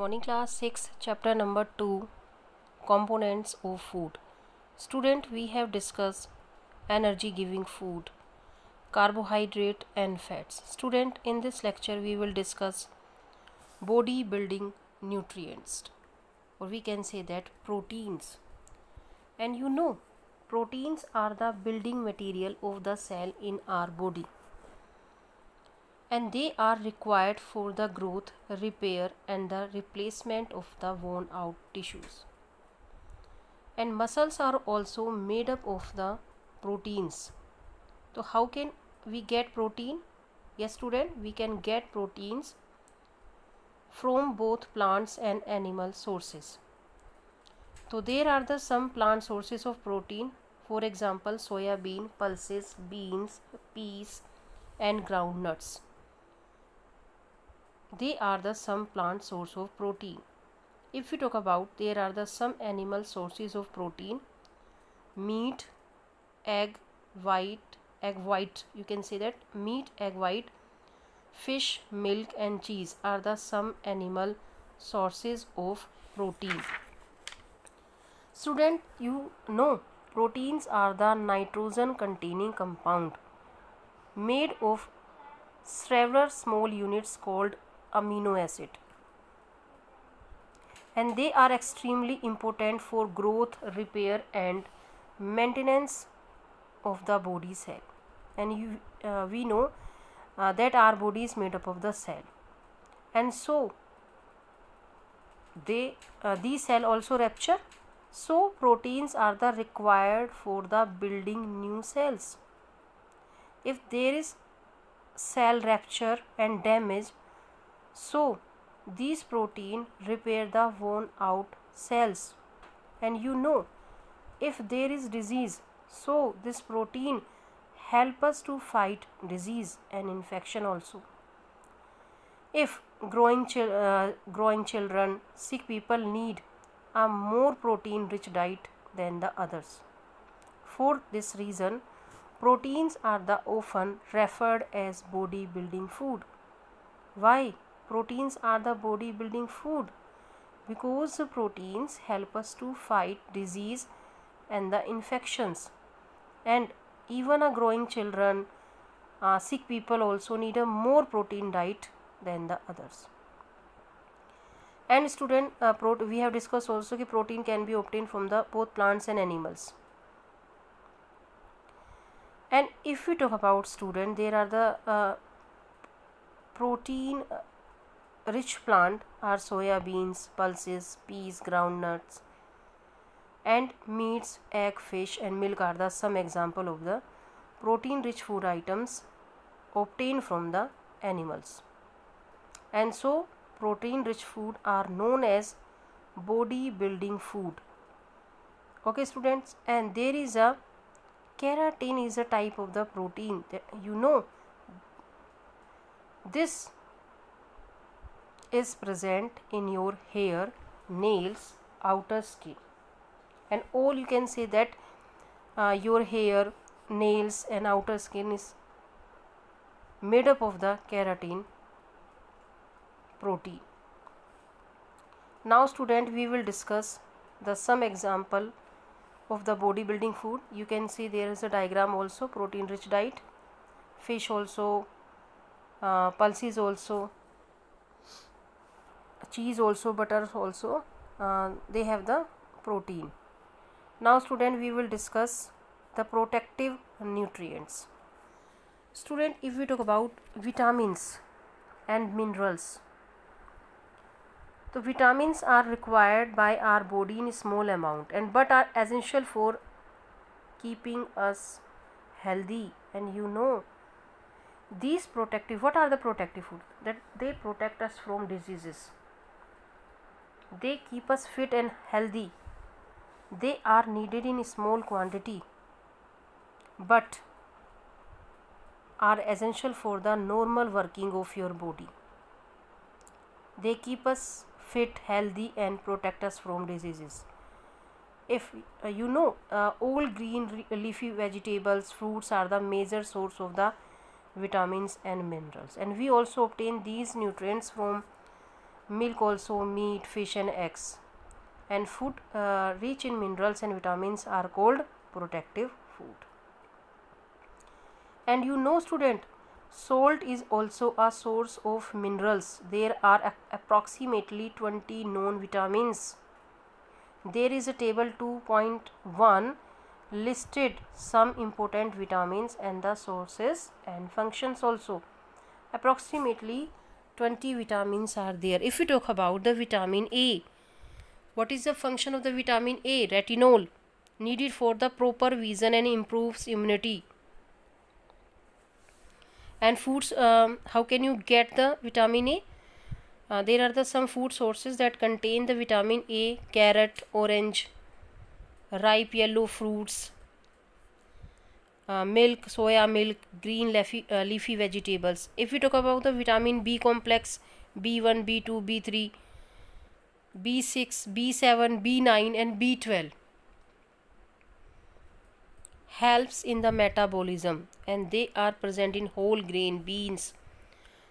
Morning class 6 chapter number 2 components of food. Student, we have discussed energy giving food, carbohydrate and fats. Student, in this lecture we will discuss body building nutrients, or we can say that proteins. And proteins are the building material of the cell in our body, and they are required for the growth, repair and the replacement of the worn out tissues. And muscles are also made up of the proteins. So how can we get protein? Yes student, we can get proteins from both plants and animal sources. So there are some plant sources of protein, for example soya bean, pulses, beans, peas and groundnuts. They are some plant source of protein. If we talk about, there are some animal sources of protein: meat, egg white, you can say that meat, egg white, fish, milk and cheese are some animal sources of protein. Student, proteins are the nitrogen containing compound made of several small units called amino acid, and they are extremely important for growth, repair and maintenance of the body cell. And we know that our body is made up of the cell, and so these cell also rupture. So proteins are the required for the building new cells. If there is cell rupture and damage, so these protein repair the worn out cells. And if there is disease, so this protein help us to fight disease and infection also. If growing children, sick people need a more protein rich diet than the others. For this reason, proteins are often referred as body building food. Why proteins are the body building food? Because proteins help us to fight disease and the infections, and even a growing children, sick people also need a more protein diet than the others. And student, we have discussed also that protein can be obtained from both plants and animals. And if we talk about student, there are the protein rich plant are soya beans, pulses, peas, groundnuts, and meats, egg, fish and milk are some example of the protein rich food items obtained from the animals. And so protein rich food are known as body building food. Okay students, and there is a keratin is a type of the protein that this is present in your hair, nails, outer skin, and all you can say that your hair, nails and outer skin is made up of the keratin protein. Now student, we will discuss some example of the bodybuilding food. You can see there is a diagram also: protein rich diet, fish also, pulses also, cheese also, butter also, they have the protein. Now student, we will discuss the protective nutrients. Student, if we talk about vitamins and minerals, the vitamins are required by our body in small amount but are essential for keeping us healthy. And these protective, what are the protective food? That they protect us from diseases, they keep us fit and healthy. They are needed in small quantity but are essential for the normal working of your body. They keep us fit, healthy and protect us from diseases. If all green leafy vegetables, fruits are the major source of the vitamins and minerals, and we also obtain these nutrients from milk also, meat, fish and eggs. And food rich in minerals and vitamins are called protective food. And you know student, salt is also a source of minerals. There are approximately 20 known vitamins. There is a table 2.1 listed some important vitamins and the sources and functions also. Approximately 20 vitamins are there. If we talk about the vitamin A, what is the function of the vitamin A? Retinol, needed for the proper vision and improves immunity. And foods, how can you get the vitamin A? There are some food sources that contain the vitamin A: carrot, orange, ripe yellow fruits, milk, soya milk, green leafy vegetables. If we talk about the vitamin B complex, B1, B2, B3, B6, B7, B9 and B12 helps in the metabolism, and they are present in whole grain, beans,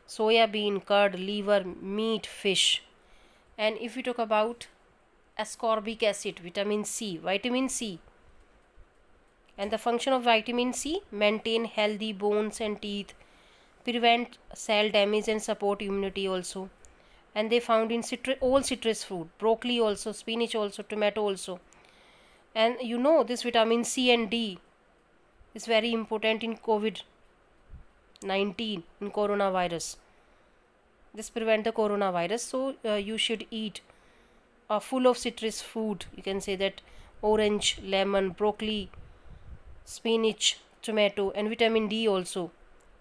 soya bean, curd, liver, meat, fish. And if we talk about ascorbic acid, vitamin C, and the function of vitamin C: maintain healthy bones and teeth, prevent cell damage and support immunity also. And they found in all citrus fruit, broccoli also, spinach also, tomato also. And you know this vitamin C and D is very important in COVID-19, in coronavirus. This prevent the coronavirus, so you should eat full of citrus food. You can say that orange, lemon, broccoli, spinach, tomato, and vitamin D also.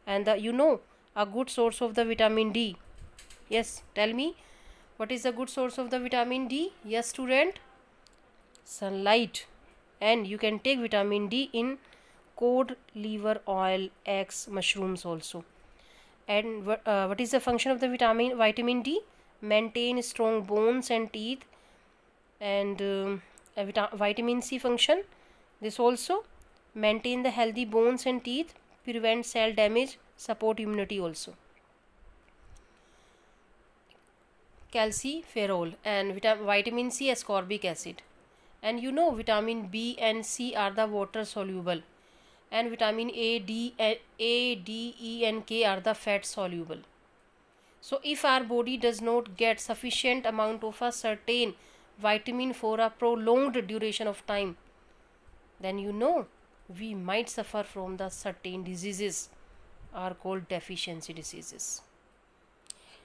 And a good source of the vitamin D. Yes, tell me, what is a good source of the vitamin D? Yes student, sunlight. And you can take vitamin D in cod liver oil, eggs, mushrooms also. And what is the function of the vitamin D? Maintain strong bones and teeth. And vitamin C function, this also maintain the healthy bones and teeth, prevent cell damage, support immunity also. Calciferol and vitamin C, ascorbic acid. And you know vitamin B and C are the water soluble, and vitamin A, D, E and K are the fat soluble. So if our body does not get sufficient amount of a certain vitamin for a prolonged duration of time, then we might suffer from the certain diseases are called deficiency diseases.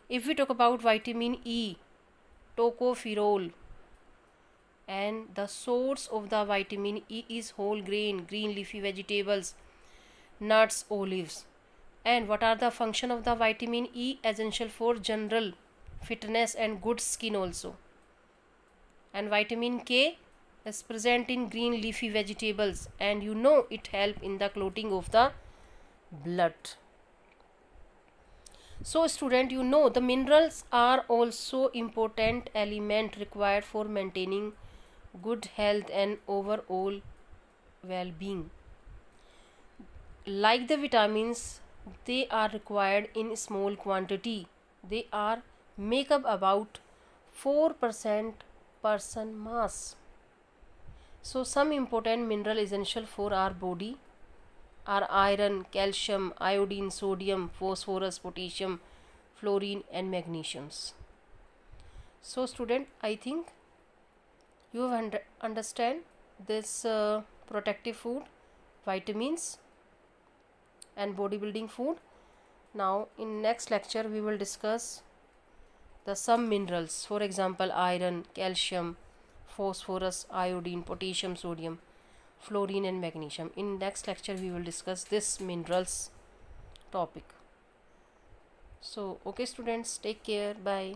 If we talk about vitamin E, tocopherol, and the source of the vitamin E is whole grain, green leafy vegetables, nuts, olives. And what are the function of the vitamin E? Essential for general fitness and good skin also. And vitamin K is present in green leafy vegetables, and it help in the clotting of the blood. So student, the minerals are also important element required for maintaining good health and overall well-being. Like the vitamins, they are required in small quantity. They are make up about 4% person mass. So some important mineral essential for our body are iron, calcium, iodine, sodium, phosphorus, potassium, fluorine and magnesium. So student, I think you have understand this protective food, vitamins and bodybuilding food. Now in next lecture we will discuss the some minerals, for example iron, calcium, phosphorus, iodine, potassium, sodium, fluorine and magnesium. In next lecture we will discuss this minerals topic. So okay students, take care, bye.